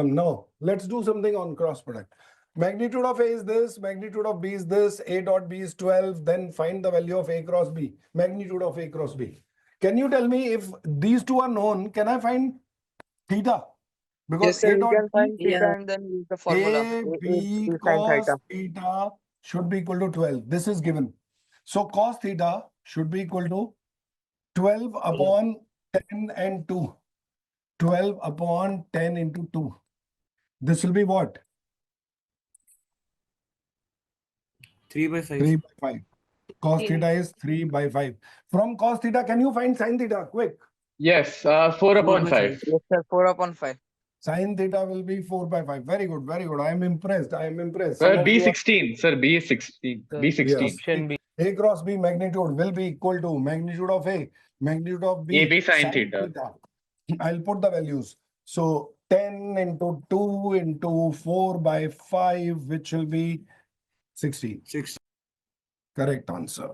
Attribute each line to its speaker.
Speaker 1: No. Let's do something on cross product. Magnitude of A is this, magnitude of B is this, A dot B is 12, then find the value of A cross B, magnitude of A cross B. Can you tell me if these two are known, can I find theta? Because
Speaker 2: Yes, sir.
Speaker 1: A
Speaker 2: You
Speaker 1: dot
Speaker 2: can find
Speaker 1: B,
Speaker 2: theta and then use the formula.
Speaker 1: A
Speaker 2: A
Speaker 1: B
Speaker 2: sin
Speaker 1: cos
Speaker 2: theta.
Speaker 1: theta should be equal to 12. This is given. So cos theta should be equal to 12 upon 10 and 2. 12 upon 10 into 2. This will be what?
Speaker 3: 3 by 5.
Speaker 1: 3 by 5. Cos theta is 3 by 5. From cos theta, can you find sin theta? Quick.
Speaker 4: Yes, 4 upon
Speaker 3: by
Speaker 4: 5.
Speaker 2: Yes, sir. 4 upon 5.
Speaker 1: Sin theta will be 4 by 5. Very good, very good. I am impressed. I am impressed. Some of you are-
Speaker 4: B16, sir, B16. B16.
Speaker 1: Yes.
Speaker 2: Option B.
Speaker 1: A cross B magnitude will be equal to magnitude of A, magnitude of B,
Speaker 4: AB sin theta.
Speaker 1: I'll put the values. So 10 into 2 into 4 by 5, which will be 60.
Speaker 3: 6.
Speaker 1: Correct answer.